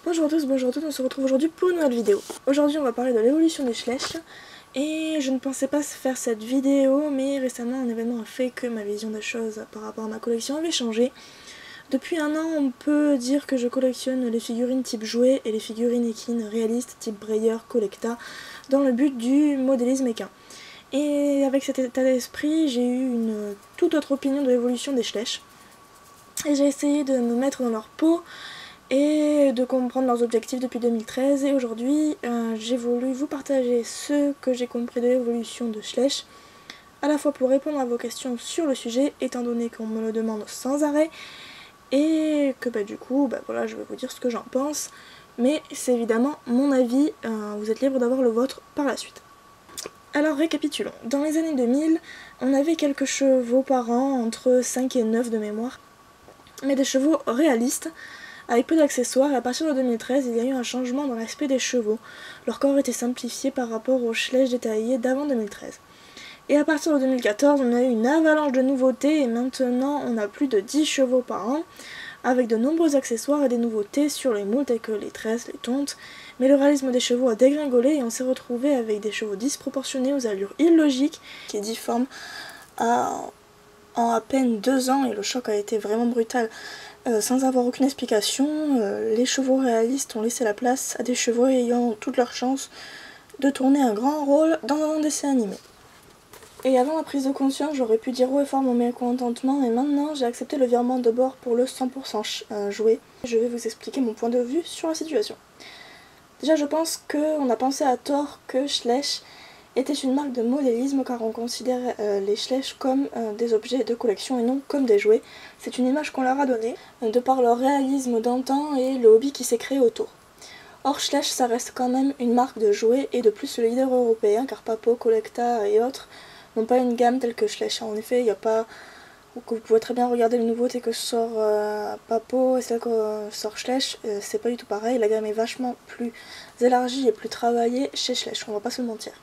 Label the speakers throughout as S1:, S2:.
S1: Bonjour à tous, bonjour à toutes, on se retrouve aujourd'hui pour une nouvelle vidéo. Aujourd'hui on va parler de l'évolution des Schleich. Et je ne pensais pas faire cette vidéo, mais récemment un événement a fait que ma vision des choses par rapport à ma collection avait changé. Depuis un an, on peut dire que je collectionne les figurines type jouet et les figurines équines réalistes type Breyer Collecta dans le but du modélisme équin. Et avec cet état d'esprit, j'ai eu une toute autre opinion de l'évolution des Schleich. Et j'ai essayé de me mettre dans leur peau et de comprendre leurs objectifs depuis 2013. Et aujourd'hui, j'ai voulu vous partager ce que j'ai compris de l'évolution de Schleich, à la fois pour répondre à vos questions sur le sujet, étant donné qu'on me le demande sans arrêt, et que du coup, voilà, je vais vous dire ce que j'en pense. Mais c'est évidemment mon avis, vous êtes libre d'avoir le vôtre par la suite. Alors récapitulons. Dans les années 2000, on avait quelques chevaux par an, entre 5 et 9 de mémoire, mais des chevaux réalistes, avec peu d'accessoires, et à partir de 2013, il y a eu un changement dans l'aspect des chevaux. Leur corps était simplifié par rapport aux Schleich détaillés d'avant 2013. Et à partir de 2014, on a eu une avalanche de nouveautés, et maintenant on a plus de 10 chevaux par an, avec de nombreux accessoires et des nouveautés sur les moules tels que les tresses, les tontes. Mais le réalisme des chevaux a dégringolé et on s'est retrouvé avec des chevaux disproportionnés aux allures illogiques, qui est difforme en à peine 2 ans, et le choc a été vraiment brutal. Sans avoir aucune explication, les chevaux réalistes ont laissé la place à des chevaux ayant toute leur chance de tourner un grand rôle dans un dessin animé. Et avant ma prise de conscience, j'aurais pu dire haut et fort mon mécontentement, et maintenant j'ai accepté le virement de bord pour le 100% jouet. Je vais vous expliquer mon point de vue sur la situation. Déjà, je pense qu'on a pensé à tort que Schleich était une marque de modélisme, car on considère les Schleich comme des objets de collection et non comme des jouets. C'est une image qu'on leur a donnée, de par leur réalisme d'antan et le hobby qui s'est créé autour. Or, Schleich, ça reste quand même une marque de jouets, et de plus le leader européen, car Papo, Collecta et autres n'ont pas une gamme telle que Schleich. En effet, il n'y a pas... Vous pouvez très bien regarder les nouveautés que sort Papo et celles que sort Schleich, c'est pas du tout pareil. La gamme est vachement plus élargie et plus travaillée chez Schleich, on va pas se mentir.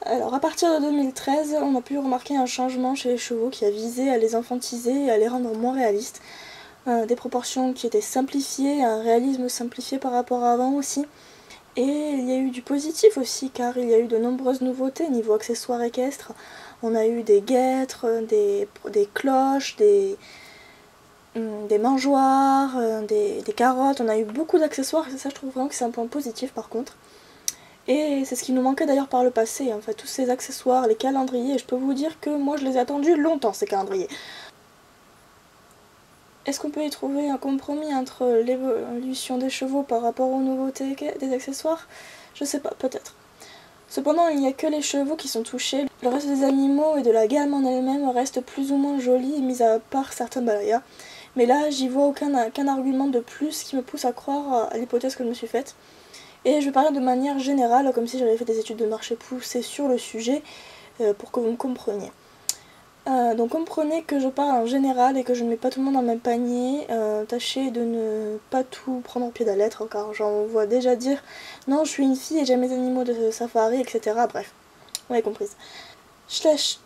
S1: Alors à partir de 2013, on a pu remarquer un changement chez les chevaux qui a visé à les enfantiser et à les rendre moins réalistes. Des proportions qui étaient simplifiées, un réalisme simplifié par rapport à avant aussi. Et il y a eu du positif aussi, car il y a eu de nombreuses nouveautés niveau accessoires équestres. On a eu des guêtres, des cloches, des mangeoires, des carottes. On a eu beaucoup d'accessoires, et ça je trouve vraiment que c'est un point positif par contre. Et c'est ce qui nous manquait d'ailleurs par le passé, en fait, tous ces accessoires, les calendriers, et je peux vous dire que moi je les ai attendus longtemps ces calendriers. Est-ce qu'on peut y trouver un compromis entre l'évolution des chevaux par rapport aux nouveautés des accessoires? Je sais pas, peut-être. Cependant, il n'y a que les chevaux qui sont touchés. Le reste des animaux et de la gamme en elle-même reste plus ou moins joli, mis à part certains balayas. Mais là, j'y vois aucun argument de plus qui me pousse à croire à l'hypothèse que je me suis faite. Et je vais parler de manière générale, comme si j'avais fait des études de marché poussées sur le sujet, pour que vous me compreniez. Donc comprenez que je parle en général et que je ne mets pas tout le monde dans le même panier. Tâchez de ne pas tout prendre au pied de la lettre, car j'en vois déjà dire « Non, je suis une fille et j'aime les animaux de safari, etc. » Bref, vous m'avez comprise. Schleich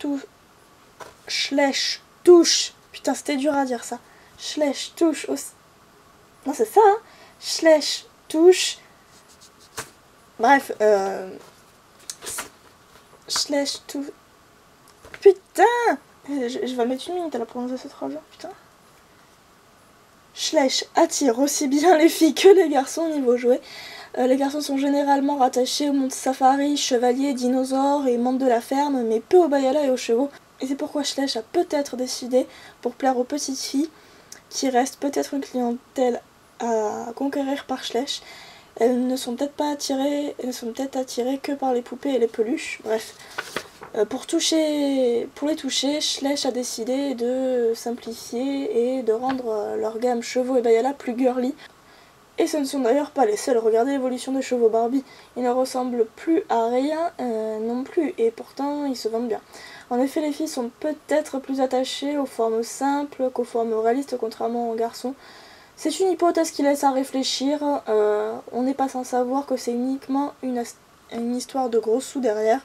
S1: touche... Putain, c'était dur à dire ça. Schleich touche aussi... Non, c'est ça, hein. Schleich touche... Bref, Schleich touche... Putain, je vais mettre une minute à la prononcer cette phrase, putain. Schleich attire aussi bien les filles que les garçons niveau jouet. Les garçons sont généralement rattachés au monde safari, chevalier, dinosaures et membres de la ferme, mais peu aux bayalas et aux chevaux. Et c'est pourquoi Schleich a peut-être décidé, pour plaire aux petites filles, qui restent peut-être une clientèle à conquérir par Schleich, elles ne sont peut-être attirées que par les poupées et les peluches, bref. Pour les toucher, Schleich a décidé de simplifier et de rendre leur gamme chevaux et bayala plus girly. Et ce ne sont d'ailleurs pas les seuls. Regardez l'évolution des chevaux Barbie. Ils ne ressemblent plus à rien non plus, et pourtant ils se vendent bien. En effet, les filles sont peut-être plus attachées aux formes simples qu'aux formes réalistes, contrairement aux garçons. C'est une hypothèse qui laisse à réfléchir. On n'est pas sans savoir que c'est uniquement une histoire de gros sous derrière.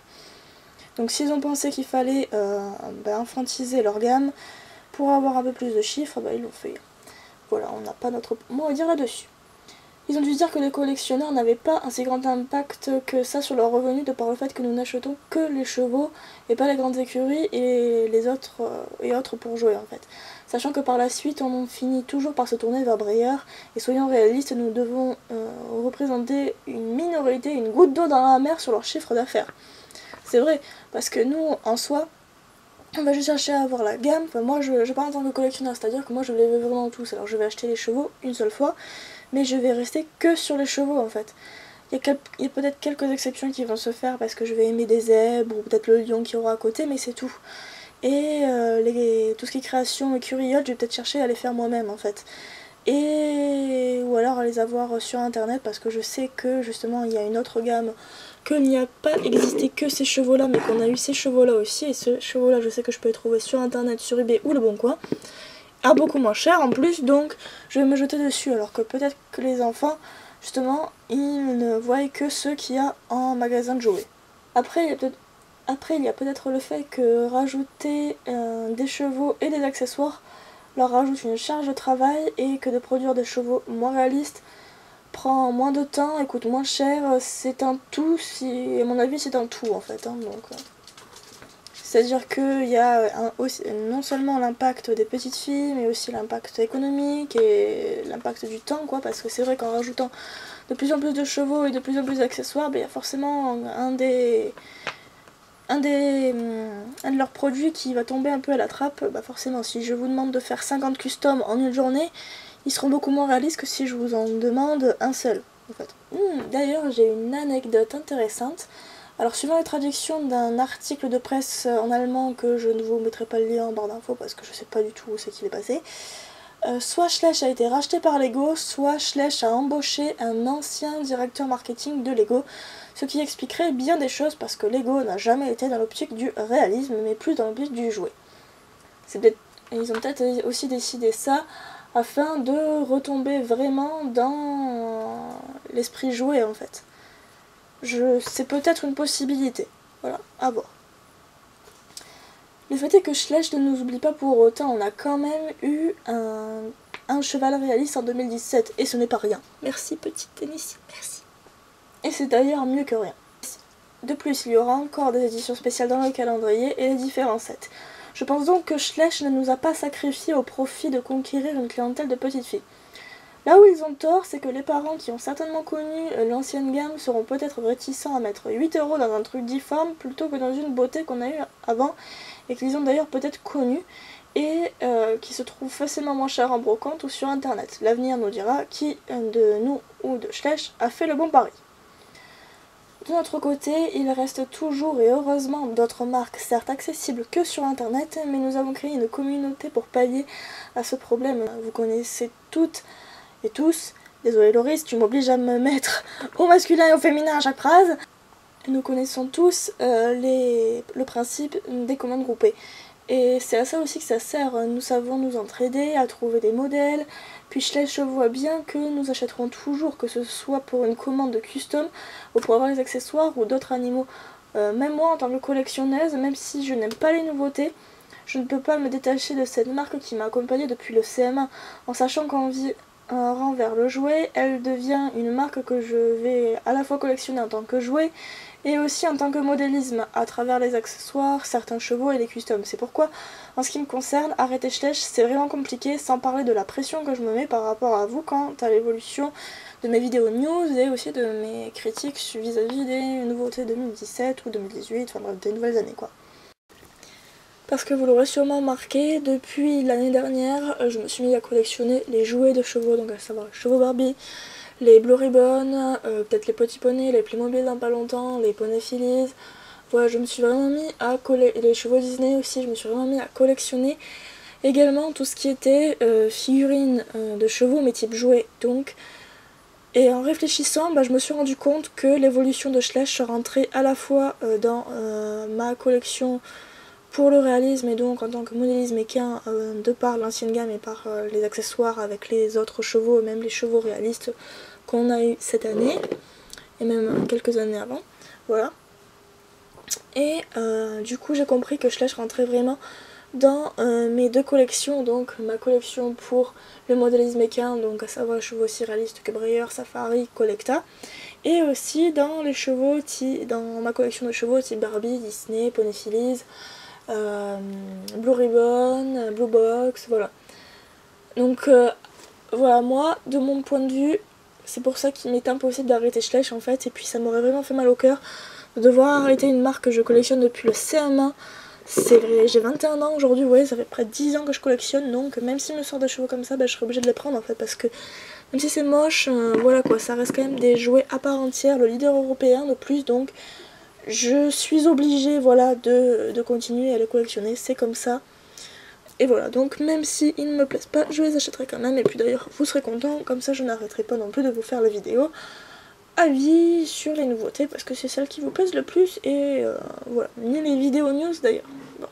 S1: Donc s'ils ont pensé qu'il fallait infantiser leur gamme pour avoir un peu plus de chiffres, ils l'ont fait. Voilà, on n'a pas notre mot à dire là-dessus. Ils ont dû dire que les collectionneurs n'avaient pas un si grand impact que ça sur leurs revenus de par le fait que nous n'achetons que les chevaux et pas les grandes écuries et les autres et autres pour jouer en fait. Sachant que par la suite on finit toujours par se tourner vers Breyer et soyons réalistes, nous devons représenter une minorité, une goutte d'eau dans la mer sur leur chiffre d'affaires. C'est vrai, parce que nous en soi, on va juste chercher à avoir la gamme. Enfin, moi je parle en tant que collectionneur, c'est-à-dire que moi je les veux vraiment tous. Alors je vais acheter les chevaux une seule fois, mais je vais rester que sur les chevaux en fait. Il y a peut-être quelques exceptions qui vont se faire parce que je vais aimer des zèbres ou peut-être le lion qu'il y aura à côté, mais c'est tout. Et tout ce qui est création écurie, je vais peut-être chercher à les faire moi-même en fait. Ou alors à les avoir sur internet parce que je sais que justement il y a une autre gamme, qu'il n'y a pas existé que ces chevaux là mais qu'on a eu ces chevaux là aussi, et ces chevaux là je sais que je peux les trouver sur internet, sur eBay ou le Bon Coin à beaucoup moins cher en plus, donc je vais me jeter dessus, alors que peut-être que les enfants justement ils ne voient que ceux qu'il y a en magasin de jouets. Après il y a peut-être le fait que rajouter des chevaux et des accessoires leur rajoute une charge de travail et que de produire des chevaux moins réalistes prend moins de temps et coûte moins cher. C'est un tout, à mon avis c'est un tout en fait. C'est-à-dire qu'il y a non seulement l'impact des petites filles, mais aussi l'impact économique et l'impact du temps, quoi, parce que c'est vrai qu'en rajoutant de plus en plus de chevaux et de plus en plus d'accessoires, il y a forcément un de leurs produits qui va tomber un peu à la trappe. Forcément, si je vous demande de faire 50 customs en une journée, ils seront beaucoup moins réalistes que si je vous en demande un seul, en fait. D'ailleurs, j'ai une anecdote intéressante. Alors, suivant la traduction d'un article de presse en allemand, que je ne vous mettrai pas le lien en barre d'infos parce que je sais pas du tout où c'est qu'il est passé, soit Schleich a été racheté par Lego, soit Schleich a embauché un ancien directeur marketing de Lego, ce qui expliquerait bien des choses parce que Lego n'a jamais été dans l'optique du réalisme, mais plus dans l'optique du jouet. Ils ont peut-être aussi décidé ça afin de retomber vraiment dans l'esprit jouet en fait. C'est peut-être une possibilité. Voilà, à voir. Le fait est que Schleich ne nous oublie pas pour autant, on a quand même eu un cheval réaliste en 2017, et ce n'est pas rien. Merci petite Tennessee, merci. Et c'est d'ailleurs mieux que rien. De plus, il y aura encore des éditions spéciales dans le calendrier et les différents sets. Je pense donc que Schleich ne nous a pas sacrifiés au profit de conquérir une clientèle de petites filles. Là où ils ont tort, c'est que les parents qui ont certainement connu l'ancienne gamme seront peut-être réticents à mettre 8 € dans un truc difforme plutôt que dans une beauté qu'on a eu avant et qu'ils ont d'ailleurs peut-être connu et qui se trouve facilement moins cher en brocante ou sur internet. L'avenir nous dira qui de nous ou de Schleich a fait le bon pari. De notre côté, il reste toujours et heureusement d'autres marques certes accessibles que sur internet, mais nous avons créé une communauté pour pallier à ce problème. Vous connaissez toutes et tous, désolé Loris, tu m'obliges à me mettre au masculin et au féminin à chaque phrase. Nous connaissons tous le principe des commandes groupées. Et c'est à ça aussi que ça sert, nous savons nous entraider, à trouver des modèles, puis je vois bien que nous achèterons toujours, que ce soit pour une commande de custom, ou pour avoir les accessoires ou d'autres animaux. Même moi en tant que collectionneuse, même si je n'aime pas les nouveautés, je ne peux pas me détacher de cette marque qui m'a accompagnée depuis le CM1, en sachant qu'en vie un rang vers le jouet, elle devient une marque que je vais à la fois collectionner en tant que jouet et aussi en tant que modélisme à travers les accessoires, certains chevaux et les customs. C'est pourquoi, en ce qui me concerne, arrêter Schleich, c'est vraiment compliqué, sans parler de la pression que je me mets par rapport à vous quant à l'évolution de mes vidéos news et aussi de mes critiques vis-à-vis des nouveautés 2017 ou 2018, enfin bref, des nouvelles années quoi. Parce que vous l'aurez sûrement remarqué, depuis l'année dernière, je me suis mis à collectionner les jouets de chevaux, donc à savoir les chevaux Barbie, les Blue Ribbon, peut-être les petits poneys, les Playmobil dans pas longtemps, les poneys Phillies. Voilà, je me suis vraiment mis à les chevaux Disney aussi, je me suis vraiment mis à collectionner. Également tout ce qui était figurines de chevaux, mais type jouets, donc. Et en réfléchissant, je me suis rendu compte que l'évolution de Schleich rentrait à la fois dans ma collection pour le réalisme et donc en tant que modélisme équin de par l'ancienne gamme et par les accessoires avec les autres chevaux, même les chevaux réalistes qu'on a eu cette année et même quelques années avant, voilà. Et du coup j'ai compris que Schleich rentrait vraiment dans mes deux collections, donc ma collection pour le modélisme équin, donc à savoir les chevaux aussi réalistes que Breyer, Safari, Collecta, et aussi dans les chevaux, dans ma collection de chevaux type Barbie, Disney, Pony Phillies, Blue Ribbon, Blue Box, voilà. Donc voilà, moi, de mon point de vue, c'est pour ça qu'il m'est impossible d'arrêter Schleich en fait, et puis ça m'aurait vraiment fait mal au cœur de devoir arrêter une marque que je collectionne depuis le CM1. C'est vrai, j'ai 21 ans aujourd'hui, ouais, ça fait près de 10 ans que je collectionne, donc même s'il me sort des chevaux comme ça, je serais obligée de les prendre en fait, parce que même si c'est moche, voilà quoi, ça reste quand même des jouets à part entière, le leader européen de plus, donc je suis obligée, voilà, de continuer à les collectionner, c'est comme ça. Et voilà, donc même si ils ne me plaisent pas, je les achèterai quand même, et puis d'ailleurs, vous serez contents, comme ça je n'arrêterai pas non plus de vous faire la vidéo avis sur les nouveautés, parce que c'est celles qui vous plaisent le plus, et voilà, ni les vidéos news d'ailleurs. Bon.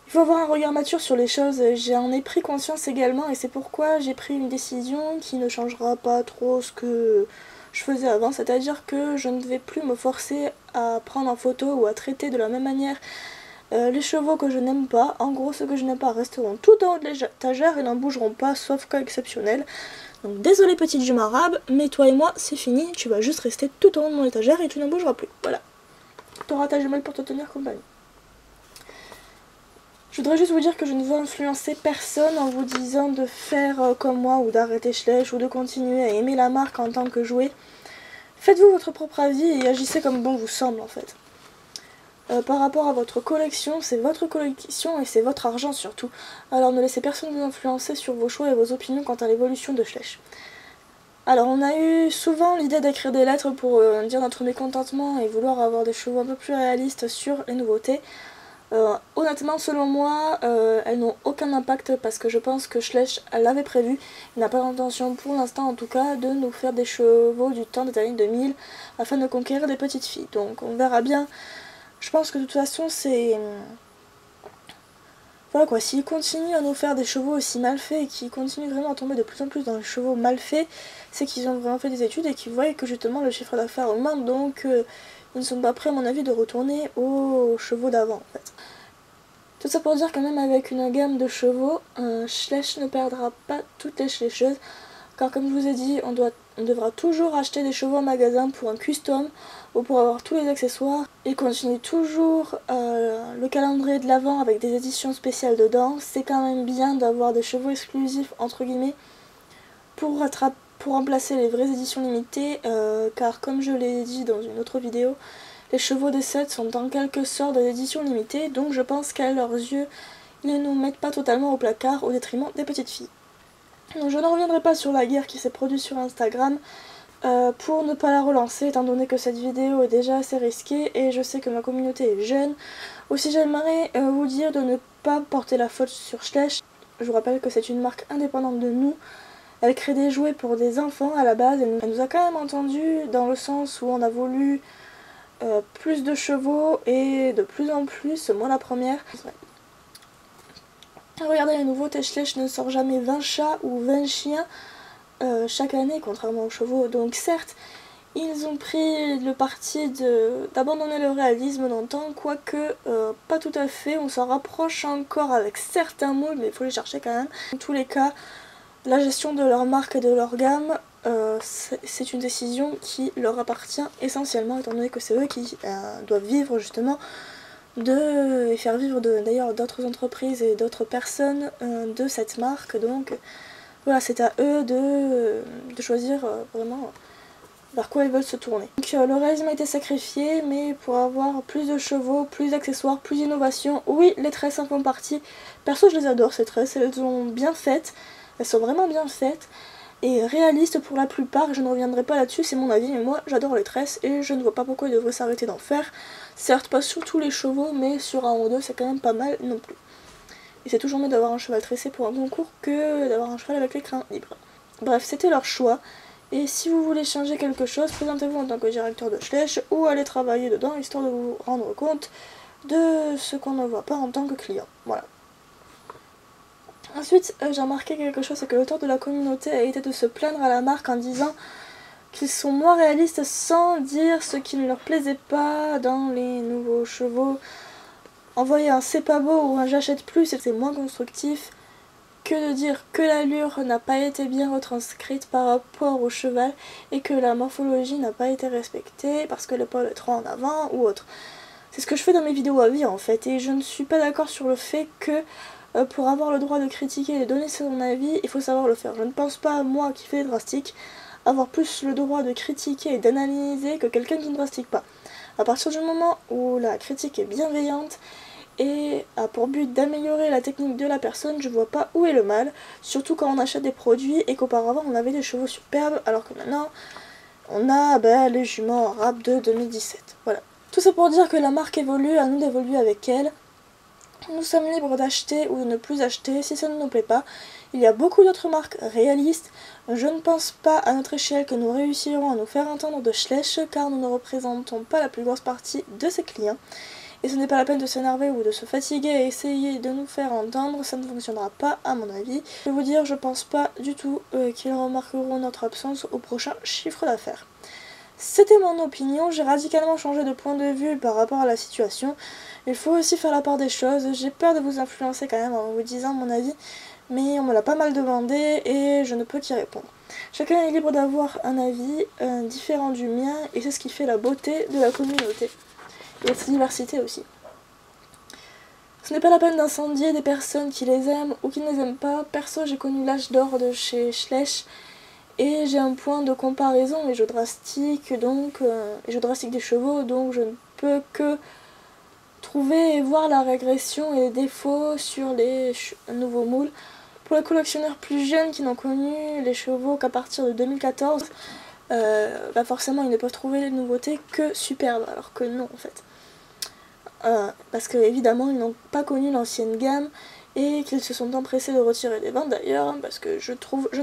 S1: Il faut avoir un regard mature sur les choses, j'en ai pris conscience également, et c'est pourquoi j'ai pris une décision qui ne changera pas trop ce que je faisais avant, c'est-à-dire que je ne vais plus me forcer à prendre en photo ou à traiter de la même manière les chevaux que je n'aime pas. En gros, ceux que je n'aime pas resteront tout en haut de l'étagère et n'en bougeront pas, sauf cas exceptionnel. Donc désolé petite jument arabe, mais toi et moi c'est fini, tu vas juste rester tout en haut de mon étagère et tu ne bougeras plus. Voilà. T'auras ta jumelle pour te tenir compagnie. Je voudrais juste vous dire que je ne veux influencer personne en vous disant de faire comme moi ou d'arrêter Schleich ou de continuer à aimer la marque en tant que jouet. Faites-vous votre propre avis et agissez comme bon vous semble en fait. Par rapport à votre collection, c'est votre collection et c'est votre argent surtout. Alors ne laissez personne vous influencer sur vos choix et vos opinions quant à l'évolution de Schleich. Alors on a eu souvent l'idée d'écrire des lettres pour dire notre mécontentement et vouloir avoir des chevaux un peu plus réalistes sur les nouveautés. Honnêtement, selon moi, elles n'ont aucun impact parce que je pense que Schleich l'avait prévu. Il n'a pas l'intention, pour l'instant en tout cas, de nous faire des chevaux du temps des années 2000 afin de conquérir des petites filles. Donc on verra bien. Je pense que de toute façon, c'est... Voilà quoi, s'ils continuent à nous faire des chevaux aussi mal faits et qu'ils continuent vraiment à tomber de plus en plus dans les chevaux mal faits, c'est qu'ils ont vraiment fait des études et qu'ils voient que justement le chiffre d'affaires augmente, donc ils ne sont pas prêts à mon avis de retourner aux chevaux d'avant en fait. Tout ça pour dire que même avec une gamme de chevaux, Schleich ne perdra pas toutes les choses, car comme je vous ai dit, on devra toujours acheter des chevaux en magasin pour un custom ou pour avoir tous les accessoires. Il continue toujours le calendrier de l'Avent avec des éditions spéciales dedans. C'est quand même bien d'avoir des chevaux exclusifs entre guillemets pour remplacer les vraies éditions limitées, car comme je l'ai dit dans une autre vidéo, les chevaux des sets sont en quelque sorte des éditions limitées, donc je pense qu'à leurs yeux, ils ne nous mettent pas totalement au placard au détriment des petites filles. Donc je ne reviendrai pas sur la guerre qui s'est produite sur Instagram pour ne pas la relancer, étant donné que cette vidéo est déjà assez risquée et je sais que ma communauté est jeune. Aussi j'aimerais vous dire de ne pas porter la faute sur Schleich. Je vous rappelle que c'est une marque indépendante de nous. Elle crée des jouets pour des enfants à la base. Elle nous a quand même entendu dans le sens où on a voulu plus de chevaux et de plus en plus, moi la première. Regardez les nouveautés, Schleich ne sort jamais 20 chats ou 20 chiens chaque année, contrairement aux chevaux. Donc certes, ils ont pris le parti d'abandonner le réalisme dans le temps, quoique pas tout à fait, on s'en rapproche encore avec certains mots, mais il faut les chercher quand même. Dans tous les cas, la gestion de leur marque et de leur gamme, c'est une décision qui leur appartient essentiellement, étant donné que c'est eux qui doivent vivre justement et faire vivre d'ailleurs d'autres entreprises et d'autres personnes de cette marque. Donc voilà, c'est à eux de choisir vraiment vers quoi ils veulent se tourner. Donc le réalisme a été sacrifié, mais pour avoir plus de chevaux, plus d'accessoires, plus d'innovation, oui, les tresses en font partie. Perso, je les adore ces tresses, elles sont bien faites, elles sont vraiment bien faites et réalistes pour la plupart. Je ne reviendrai pas là-dessus, c'est mon avis, mais moi j'adore les tresses et je ne vois pas pourquoi ils devraient s'arrêter d'en faire. Certes, pas sur tous les chevaux, mais sur un ou deux, c'est quand même pas mal non plus. Et c'est toujours mieux d'avoir un cheval tressé pour un concours que d'avoir un cheval avec les crins libres. Bref, c'était leur choix. Et si vous voulez changer quelque chose, présentez-vous en tant que directeur de Schleich ou allez travailler dedans, histoire de vous rendre compte de ce qu'on ne voit pas en tant que client. Voilà. Ensuite, j'ai remarqué quelque chose, c'est que le tort de la communauté a été de se plaindre à la marque en disant qu'ils sont moins réalistes sans dire ce qui ne leur plaisait pas dans les nouveaux chevaux. envoyer un c'est pas beau ou un j'achète plus, c'est moins constructif que de dire que l'allure n'a pas été bien retranscrite par rapport au cheval et que la morphologie n'a pas été respectée parce que l'épaule est trop en avant ou autre. C'est ce que je fais dans mes vidéos à vie en fait, et je ne suis pas d'accord sur le fait que pour avoir le droit de critiquer et de donner son avis, il faut savoir le faire. Je ne pense pas, moi qui fais des drastiques, avoir plus le droit de critiquer et d'analyser que quelqu'un qui ne drastique pas. À partir du moment où la critique est bienveillante et a pour but d'améliorer la technique de la personne, je vois pas où est le mal, surtout quand on achète des produits et qu'auparavant on avait des chevaux superbes, alors que maintenant on a les juments arabes de 2017. Voilà. Tout ça pour dire que la marque évolue, à nous d'évoluer avec elle. Nous sommes libres d'acheter ou de ne plus acheter si ça ne nous plaît pas. Il y a beaucoup d'autres marques réalistes. Je ne pense pas à notre échelle que nous réussirons à nous faire entendre de Schleich car nous ne représentons pas la plus grosse partie de ses clients. Et ce n'est pas la peine de s'énerver ou de se fatiguer à essayer de nous faire entendre, ça ne fonctionnera pas à mon avis. Je vais vous dire, je pense pas du tout qu'ils remarqueront notre absence au prochain chiffre d'affaires. C'était mon opinion, j'ai radicalement changé de point de vue par rapport à la situation. Il faut aussi faire la part des choses, j'ai peur de vous influencer quand même en vous disant mon avis, mais on me l'a pas mal demandé et je ne peux qu'y répondre. Chacun est libre d'avoir un avis différent du mien et c'est ce qui fait la beauté de la communauté. Et sa diversité aussi. Ce n'est pas la peine d'incendier des personnes qui les aiment ou qui ne les aiment pas. Perso, j'ai connu l'âge d'or de chez Schleich et j'ai un point de comparaison les jeux drastiques, les jeux drastiques des chevaux, donc je ne peux que trouver et voir la régression et les défauts sur les nouveaux moules. Pour les collectionneurs plus jeunes qui n'ont connu les chevaux qu'à partir de 2014, forcément ils ne peuvent trouver les nouveautés que superbes, alors que non en fait. Parce que évidemment ils n'ont pas connu l'ancienne gamme et qu'ils se sont empressés de retirer des ventes d'ailleurs, hein, parce que je ne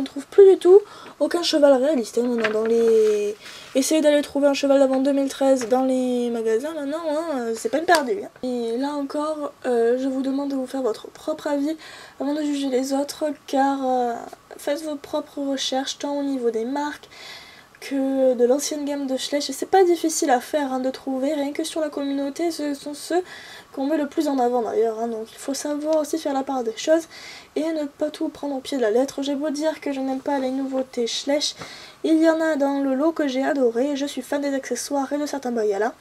S1: trouve plus du tout aucun cheval réaliste maintenant dans les... Essayez d'aller trouver un cheval d'avant 2013 dans les magasins maintenant, hein, c'est peine perdue. Hein. Et là encore, je vous demande de vous faire votre propre avis avant de juger les autres, car faites vos propres recherches tant au niveau des marques que de l'ancienne gamme de Schleich, et c'est pas difficile à faire de trouver, rien que sur la communauté, ce sont ceux qu'on met le plus en avant d'ailleurs, donc il faut savoir aussi faire la part des choses et ne pas tout prendre au pied de la lettre. J'ai beau dire que je n'aime pas les nouveautés Schleich, il y en a dans le lot que j'ai adoré, je suis fan des accessoires et de certains Bayala,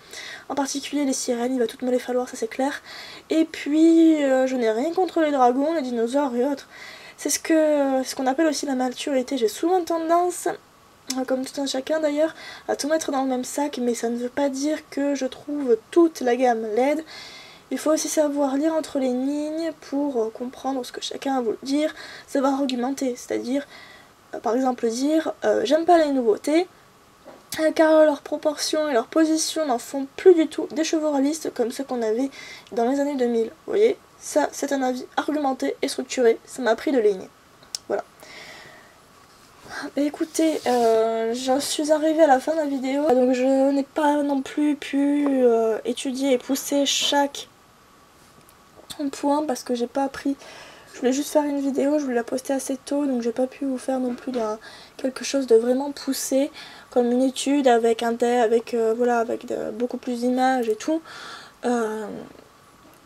S1: en particulier les sirènes, il va toutes me les falloir, ça c'est clair, et puis je n'ai rien contre les dragons, les dinosaures et autres, c'est ce qu'on appelle aussi la maturité. J'ai souvent tendance, comme tout un chacun d'ailleurs, à tout mettre dans le même sac, mais ça ne veut pas dire que je trouve toute la gamme laide. Il faut aussi savoir lire entre les lignes pour comprendre ce que chacun a voulu dire, savoir argumenter, c'est-à-dire par exemple dire j'aime pas les nouveautés car leurs proportions et leur position n'en font plus du tout des chevaux réalistes comme ceux qu'on avait dans les années 2000. Vous voyez, ça c'est un avis argumenté et structuré, ça m'a pris de ligne. Voilà. Écoutez, je suis arrivée à la fin de la vidéo, donc je n'ai pas non plus pu étudier et pousser chaque point parce que j'ai pas appris. Je voulais juste faire une vidéo, je voulais la poster assez tôt, donc j'ai pas pu vous faire non plus quelque chose de vraiment poussé, comme une étude avec beaucoup plus d'images et tout.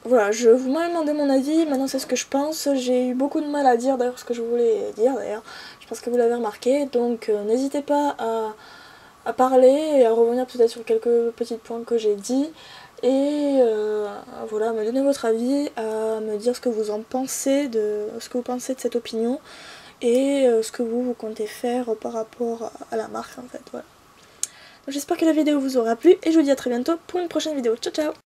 S1: Voilà, je vous m'avez demandé mon avis, maintenant c'est ce que je pense. J'ai eu beaucoup de mal à dire d'ailleurs ce que je voulais dire d'ailleurs, je pense que vous l'avez remarqué, donc n'hésitez pas à parler et à revenir peut-être sur quelques petits points que j'ai dit. Et voilà, à me donner votre avis, à me dire ce que vous en pensez, de cette opinion, et ce que vous comptez faire par rapport à la marque en fait, voilà. J'espère que la vidéo vous aura plu, et je vous dis à très bientôt pour une prochaine vidéo. Ciao ciao!